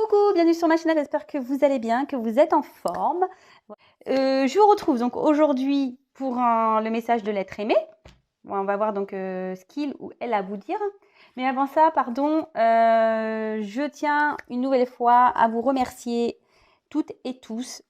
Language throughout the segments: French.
Coucou, bienvenue sur ma chaîne, j'espère que vous allez bien, que vous êtes en forme. Je vous retrouve donc aujourd'hui pour le message de l'être aimé. Bon, on va voir donc ce qu'il ou elle a à vous dire. Mais avant ça, pardon, je tiens une nouvelle fois à vous remercier toutes et tous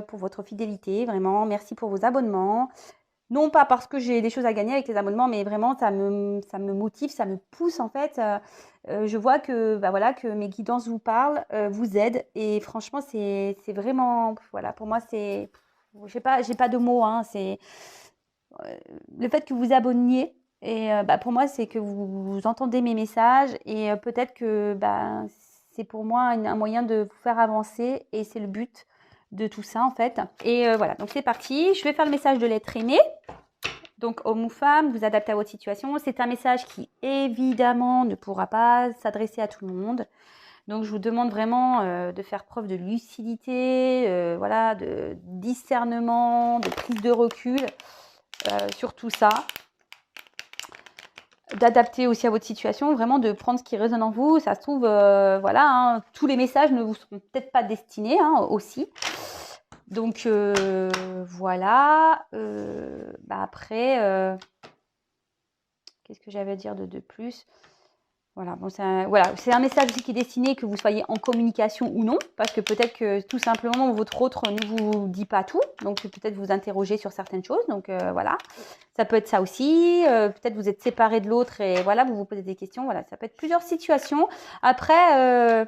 pour votre fidélité. Vraiment, merci pour vos abonnements. Non pas parce que j'ai des choses à gagner avec les abonnements, mais vraiment ça me motive, ça me pousse en fait. Je vois que, bah, voilà, que mes guidances vous parlent, vous aident et franchement c'est vraiment, voilà, pour moi c'est, j'ai pas de mots, hein, c'est le fait que vous abonniez et bah, pour moi c'est que vous entendez mes messages et peut-être que bah, c'est pour moi un moyen de vous faire avancer et c'est le but de tout ça en fait. Et voilà, donc c'est parti, je vais faire le message de l'être aimé. Donc, homme ou femme, vous adaptez à votre situation. C'est un message qui, évidemment, ne pourra pas s'adresser à tout le monde. Donc, je vous demande vraiment de faire preuve de lucidité, voilà, de discernement, de prise de recul sur tout ça. D'adapter aussi à votre situation, vraiment de prendre ce qui résonne en vous. Ça se trouve, voilà, hein, tous les messages ne vous seront peut-être pas destinés aussi. Donc voilà. Bah après, qu'est-ce que j'avais à dire de plus? Voilà, bon, c'est un message aussi qui est destiné que vous soyez en communication ou non, parce que peut-être que tout simplement votre autre ne vous dit pas tout, donc peut-être vous interroger sur certaines choses. Donc voilà, ça peut être ça aussi. Peut-être vous êtes séparé de l'autre et voilà, vous vous posez des questions. Voilà, ça peut être plusieurs situations. Après,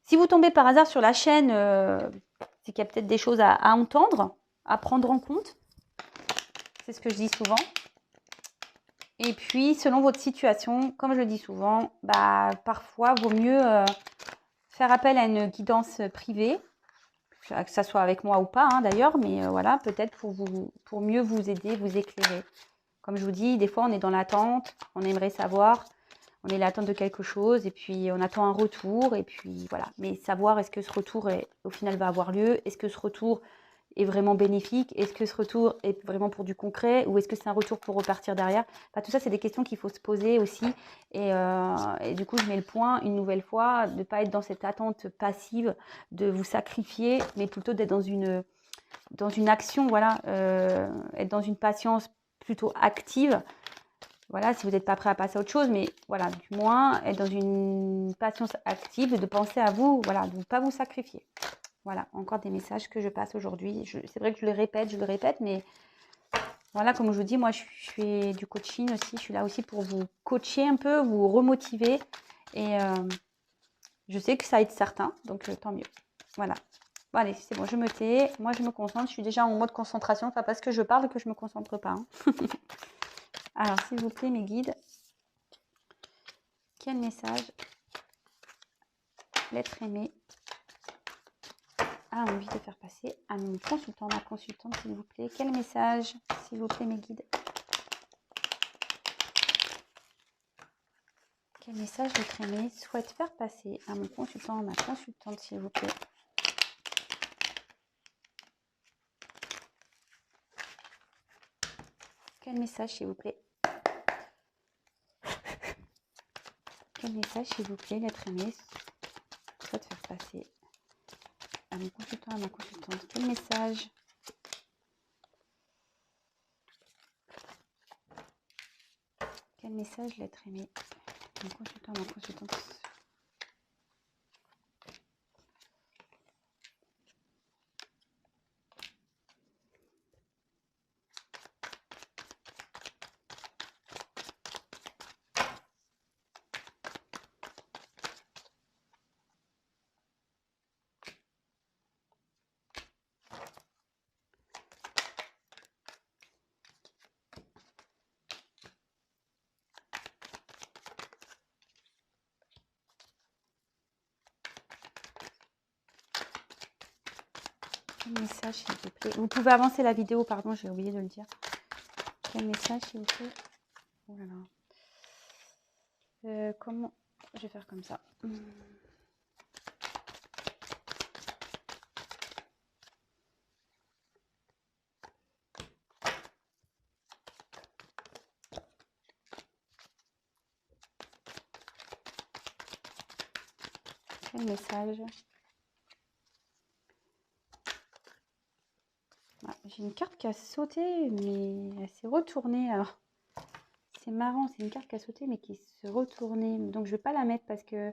si vous tombez par hasard sur la chaîne, c'est qu'il y a peut-être des choses à entendre, à prendre en compte. C'est ce que je dis souvent. Et puis, selon votre situation, comme je le dis souvent, bah, parfois, vaut mieux faire appel à une guidance privée, que ça soit avec moi ou pas d'ailleurs, mais voilà, peut-être pour mieux vous aider, vous éclairer. Comme je vous dis, des fois, on est dans l'attente, on aimerait savoir, on est dans l'attente de quelque chose, et puis on attend un retour, et puis voilà. Mais savoir, est-ce que ce retour, au final, va avoir lieu? Est-ce que ce retour est vraiment bénéfique? Est-ce que ce retour est vraiment pour du concret ou est-ce que c'est un retour pour repartir derrière? Enfin, tout ça, c'est des questions qu'il faut se poser aussi. Et du coup, je mets le point une nouvelle fois, de ne pas être dans cette attente passive, de vous sacrifier, mais plutôt d'être dans une action, voilà, être dans une patience plutôt active. Voilà, si vous n'êtes pas prêt à passer à autre chose, mais voilà, du moins, être dans une patience active, de penser à vous, voilà, de ne pas vous sacrifier. Voilà, encore des messages que je passe aujourd'hui. C'est vrai que je le répète, mais voilà, comme je vous dis, moi, je fais du coaching aussi. Je suis là aussi pour vous coacher un peu, vous remotiver. Et je sais que ça aide certains, donc tant mieux. Voilà. Bon, allez, c'est bon, je me tais. Moi, je me concentre. Je suis déjà en mode concentration. Enfin, parce que je parle que je ne me concentre pas. Alors, s'il vous plaît, mes guides, quel message l'être aimé a envie de faire passer à mon consultant, ma consultante, s'il vous plaît? Quel message, s'il vous plaît, mes guides? Quel message l'être aimé souhaite faire passer à mon consultant, ma consultante, s'il vous plaît? Quel message, s'il vous plaît? Quel message, s'il vous plaît, l'être aimé souhaite faire passer à mon consultant, à ma consultante? Quel message? Quel message, l'être aimé, mon consultant, ma consultante? Quel message, s'il vous plaît? Vous pouvez avancer la vidéo, pardon, j'ai oublié de le dire. Quel message, s'il vous plaît? Oh là là. Comment je vais faire comme ça? Quel message? Ah, j'ai une carte qui a sauté, mais elle s'est retournée. Alors, c'est marrant, c'est une carte qui a sauté, mais qui s'est retournée. Donc, je ne vais pas la mettre parce que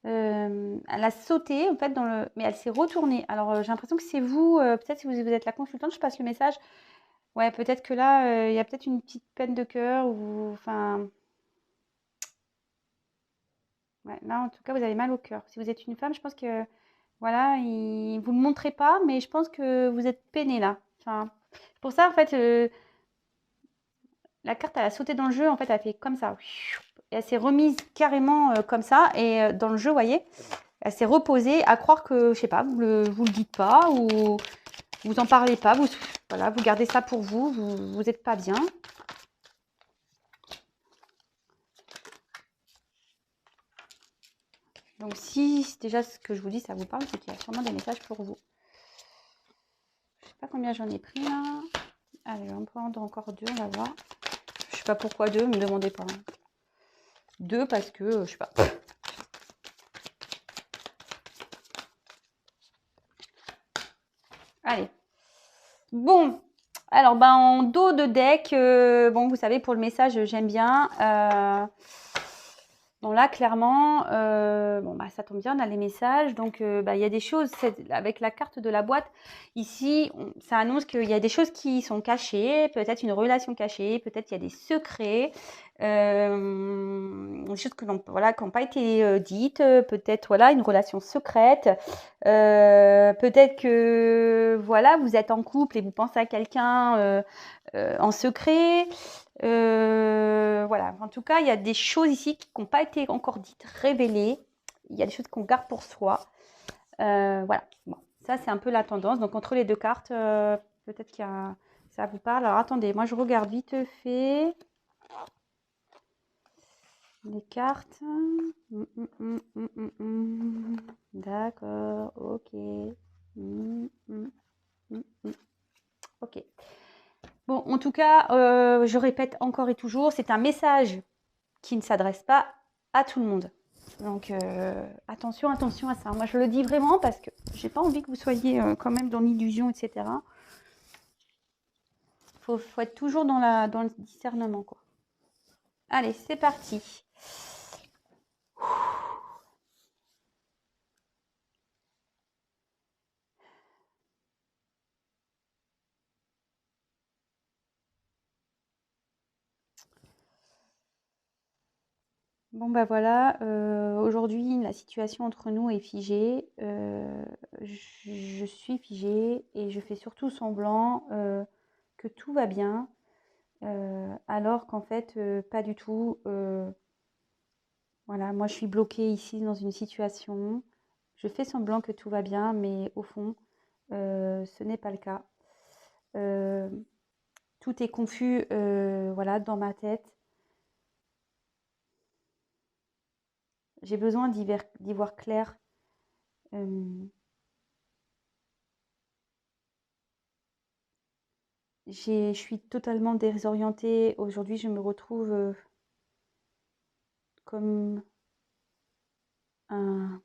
elle a sauté, en fait, mais elle s'est retournée. Alors, j'ai l'impression que c'est vous. Peut-être si vous êtes la consultante, je passe le message. Ouais, peut-être que là, il y a peut-être une petite peine de cœur ou... Enfin... Ouais, là, en tout cas, vous avez mal au cœur. Si vous êtes une femme, je pense que... Voilà, vous ne le montrez pas, mais je pense que vous êtes peiné là. Enfin, c'est pour ça, en fait, la carte, elle a sauté dans le jeu. En fait, elle a fait comme ça. Et elle s'est remise carrément comme ça. Et dans le jeu, vous voyez, elle s'est reposée à croire que, je sais pas, vous le dites pas ou vous en parlez pas. Voilà, vous gardez ça pour vous. Vous n'êtes pas bien. Donc, si déjà ce que je vous dis, ça vous parle, c'est qu'il y a sûrement des messages pour vous. Je sais pas combien j'en ai pris là. Allez, on peut en prendre encore 2, on va voir. Je sais pas pourquoi 2, me demandez pas. 2 parce que, je sais pas. Allez. Bon. Alors, ben, en dos de deck, bon, vous savez, pour le message, j'aime bien. Bon, là, clairement, bon, bah, ça tombe bien, on a les messages. Donc, bah, il y a des choses, avec la carte de la boîte, ici, ça annonce qu'il y a des choses qui sont cachées, peut-être une relation cachée, peut-être qu'il y a des secrets, des choses qui n'ont pas été dites, peut-être, voilà, une relation secrète. Peut-être que, voilà, vous êtes en couple et vous pensez à quelqu'un en secret. Voilà, en tout cas, il y a des choses ici qui n'ont pas été encore dites, révélées. Il y a des choses qu'on garde pour soi. Voilà, bon, ça c'est un peu la tendance. Donc entre les deux cartes, peut-être qu'il y a... ça vous parle. Alors attendez, moi je regarde vite fait les cartes. D'accord, ok. Ok. Bon, en tout cas, je répète encore et toujours, c'est un message qui ne s'adresse pas à tout le monde. Donc, attention à ça. Moi, je le dis vraiment parce que j'ai pas envie que vous soyez quand même dans l'illusion, etc. Faut être toujours dans le discernement, quoi. Allez, c'est parti. Bon, bah voilà, aujourd'hui, la situation entre nous est figée. Je suis figée et je fais surtout semblant que tout va bien, alors qu'en fait, pas du tout. Voilà, moi je suis bloquée ici dans une situation. Je fais semblant que tout va bien, mais au fond, ce n'est pas le cas. Euh, Tout est confus, voilà, dans ma tête. J'ai besoin d'y voir clair. Euh, je suis totalement désorientée. Aujourd'hui, je me retrouve comme un,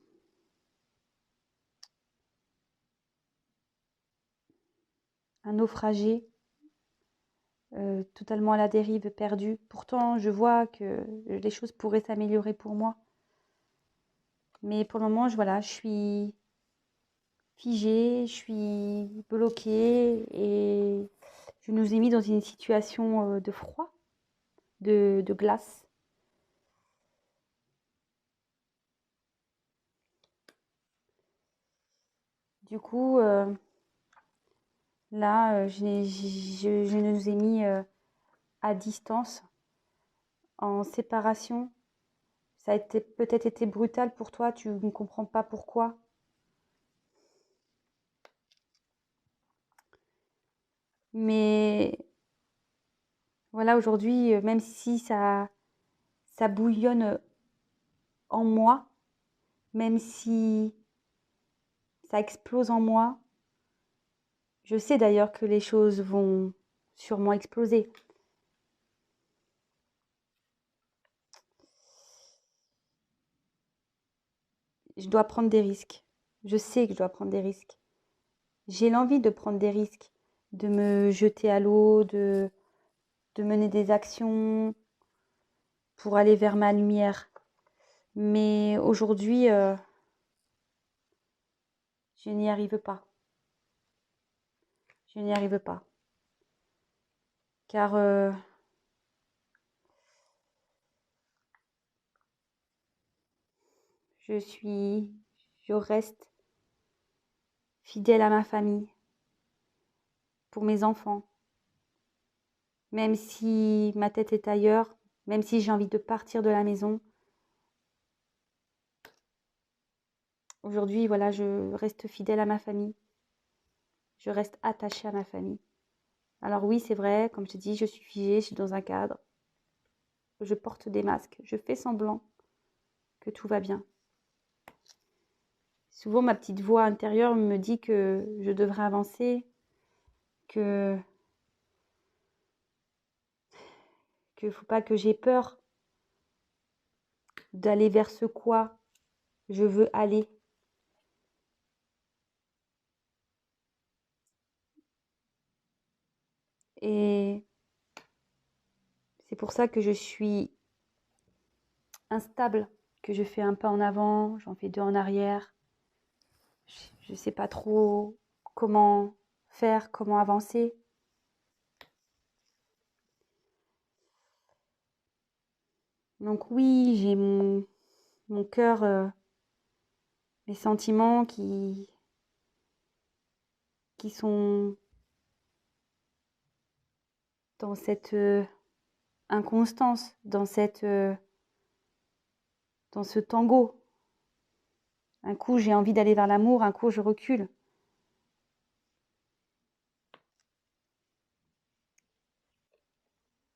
un naufragé, totalement à la dérive, perdu. Pourtant, je vois que les choses pourraient s'améliorer pour moi. Mais pour le moment, voilà, je suis figée, je suis bloquée et je nous ai mis dans une situation de froid, de glace. Du coup, là, je nous ai mis à distance, en séparation. Ça a peut-être été brutal pour toi, tu ne comprends pas pourquoi. Mais voilà, aujourd'hui, même si ça bouillonne en moi, même si ça explose en moi, je sais d'ailleurs que les choses vont sûrement exploser. je dois prendre des risques. Je sais que je dois prendre des risques. J'ai l'envie de prendre des risques, de me jeter à l'eau, de mener des actions pour aller vers ma lumière. Mais aujourd'hui, je n'y arrive pas. Je n'y arrive pas. Car je reste fidèle à ma famille, pour mes enfants. Même si ma tête est ailleurs, même si j'ai envie de partir de la maison. Aujourd'hui, voilà, je reste fidèle à ma famille. Je reste attachée à ma famille. Alors oui, c'est vrai, comme je te dis, je suis figée, je suis dans un cadre. Je porte des masques, je fais semblant que tout va bien. Souvent, ma petite voix intérieure me dit que je devrais avancer, que qu'il faut pas que j'ai peur d'aller vers ce quoi je veux aller. Et c'est pour ça que je suis instable, que je fais un pas en avant, j'en fais deux en arrière. Je ne sais pas trop comment faire, comment avancer. Donc oui, j'ai mon cœur, mes sentiments qui sont dans cette inconstance, dans ce tango. Un coup, j'ai envie d'aller vers l'amour, un coup, je recule.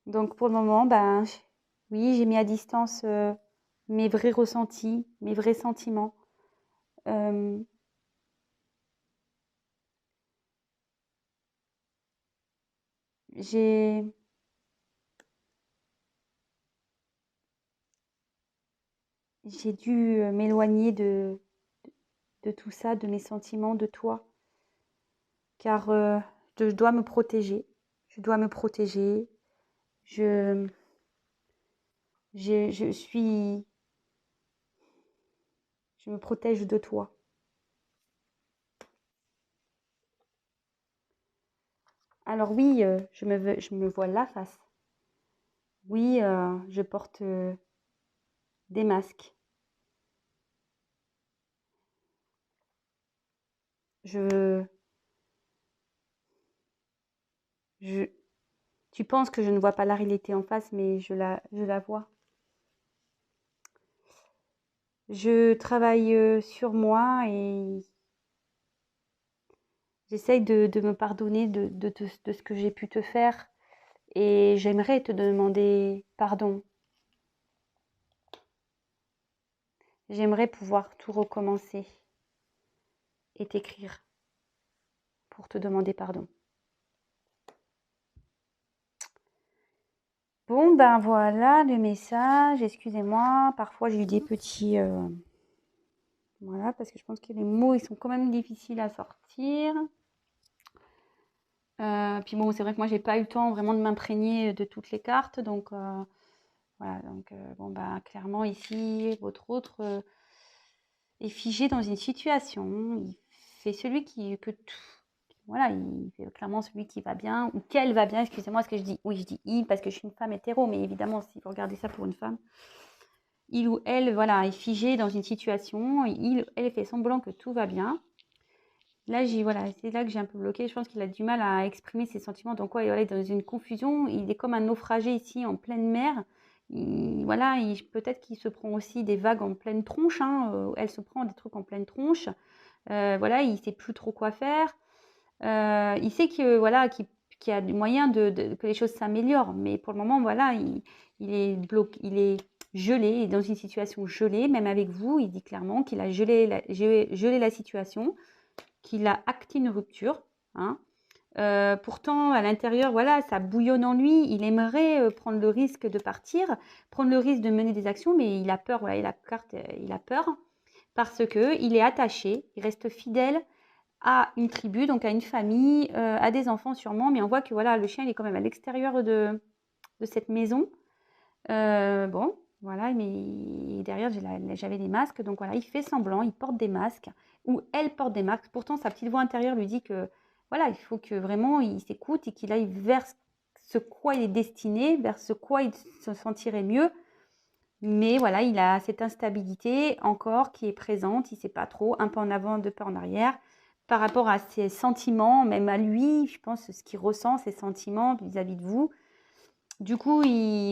Donc pour le moment, ben oui, j'ai mis à distance mes vrais ressentis, mes vrais sentiments. Euh, j'ai j'ai dû m'éloigner de tout ça, de mes sentiments, de toi, car je dois me protéger. Je dois me protéger. Je, je suis, je me protège de toi. Alors oui, je me vois la face. Oui, je porte des masques. Je, je, tu penses que je ne vois pas la réalité en face, mais je la vois. Je travaille sur moi et j'essaye de me pardonner de ce que j'ai pu te faire et j'aimerais te demander pardon. J'aimerais pouvoir tout recommencer et t'écrire pour te demander pardon. Bon, ben voilà le message. Excusez-moi, parfois j'ai eu des petits... voilà, parce que je pense que les mots, ils sont quand même difficiles à sortir. Puis bon, c'est vrai que moi, j'ai pas eu le temps vraiment de m'imprégner de toutes les cartes. Donc, voilà. Donc, bon, ben clairement, ici, votre autre est figé dans une situation. Il fait celui que tout... Voilà, il fait clairement celui qui va bien, ou qu'elle va bien. Excusez-moi, ce que je dis... Oui, je dis il parce que je suis une femme hétéro, mais évidemment, si vous regardez ça pour une femme, il ou elle, voilà, est figé dans une situation. Elle fait semblant que tout va bien. Là, voilà, c'est là que j'ai un peu bloqué. Je pense qu'il a du mal à exprimer ses sentiments. Donc, ouais, il est dans une confusion. Il est comme un naufragé ici en pleine mer. Voilà, peut-être qu'il se prend aussi des vagues en pleine tronche. Hein, elle se prend des trucs en pleine tronche. Voilà, il ne sait plus trop quoi faire. Il sait que voilà, qu'il y a du moyen que les choses s'améliorent. Mais pour le moment, voilà, il est bloqué, il est gelé, il est dans une situation gelée. Même avec vous, il dit clairement qu'il a gelé la situation, qu'il a acté une rupture. Hein. Pourtant, à l'intérieur, voilà, ça bouillonne en lui. Il aimerait prendre le risque de partir, prendre le risque de mener des actions, mais il a peur. Voilà, il a peur parce que il est attaché, il reste fidèle à une tribu, donc à une famille, à des enfants sûrement, mais on voit que voilà, le chien il est quand même à l'extérieur de cette maison. Bon, voilà, mais derrière j'avais des masques, donc voilà, il fait semblant, il porte des masques, ou elle porte des masques. Pourtant, sa petite voix intérieure lui dit que voilà, il faut que vraiment il s'écoute et qu'il aille vers ce quoi il est destiné, vers ce quoi il se sentirait mieux. Mais voilà, il a cette instabilité encore qui est présente, il ne sait pas trop, un pas en avant, deux pas en arrière, par rapport à ses sentiments, même à lui, je pense, ce qu'il ressent, ses sentiments vis-à-vis de vous. Du coup,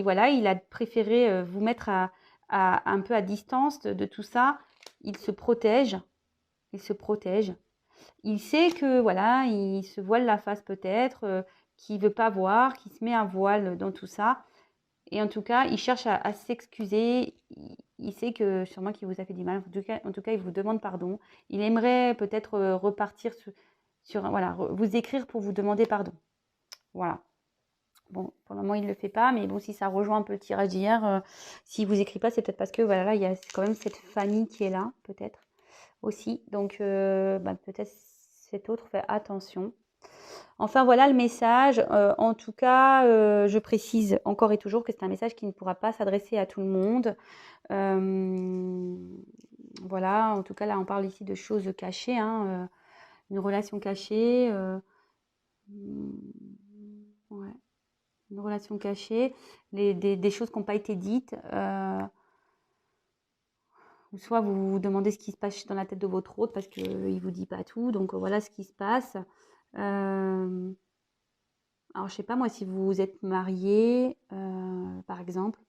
voilà, il a préféré vous mettre un peu à distance de tout ça. Il se protège, il se protège. Il sait que voilà, il se voile la face peut-être, qu'il veut pas voir, qu'il se met un voile dans tout ça. Et en tout cas, il cherche à s'excuser. Il sait que sûrement qu'il vous a fait du mal. En tout cas, il vous demande pardon. Il aimerait peut-être repartir voilà, vous écrire pour vous demander pardon. Voilà. Bon, pour le moment, il ne le fait pas, mais bon, si ça rejoint un peu le tirage d'hier, s'il vous écrit pas, c'est peut-être parce que voilà, là, il y a quand même cette famille qui est là, peut-être aussi. Donc, peut-être cet autre fait attention. Enfin, voilà le message. En tout cas, je précise encore et toujours que c'est un message qui ne pourra pas s'adresser à tout le monde. Voilà, en tout cas, là, on parle ici de choses cachées, hein, une relation cachée. Ouais, une relation cachée, des choses qui n'ont pas été dites. Ou soit vous vous demandez ce qui se passe dans la tête de votre hôte parce qu'il ne vous dit pas tout. Donc, voilà ce qui se passe. Alors, je sais pas moi, si vous êtes marié, par exemple,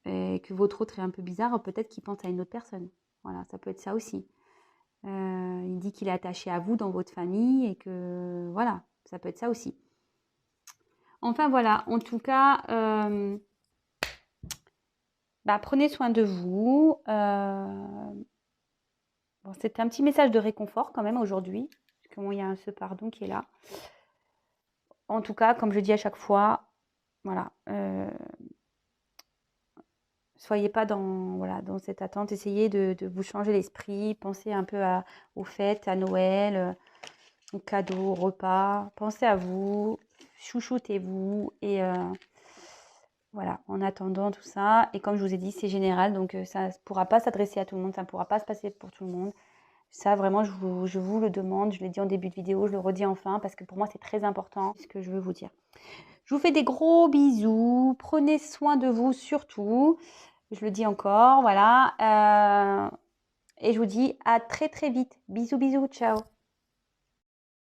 et que votre autre est un peu bizarre, peut-être qu'il pense à une autre personne. Voilà, ça peut être ça aussi. Il dit qu'il est attaché à vous dans votre famille et que voilà, ça peut être ça aussi. Enfin voilà, en tout cas, prenez soin de vous. Bon, c'était un petit message de réconfort quand même aujourd'hui, parce qu'il y a ce pardon qui est là. En tout cas, comme je dis à chaque fois, voilà, soyez pas dans cette attente, essayez de vous changer l'esprit, pensez un peu aux fêtes, à Noël, aux cadeaux, aux repas, pensez à vous, chouchoutez-vous et voilà, en attendant tout ça. Et comme je vous ai dit, c'est général, donc ça ne pourra pas s'adresser à tout le monde, ça ne pourra pas se passer pour tout le monde. Ça, vraiment, je vous le demande, je l'ai dit en début de vidéo, je le redis enfin, parce que pour moi, c'est très important ce que je veux vous dire. Je vous fais des gros bisous, prenez soin de vous surtout, je le dis encore, voilà. Et je vous dis à très très vite. Bisous, bisous, ciao.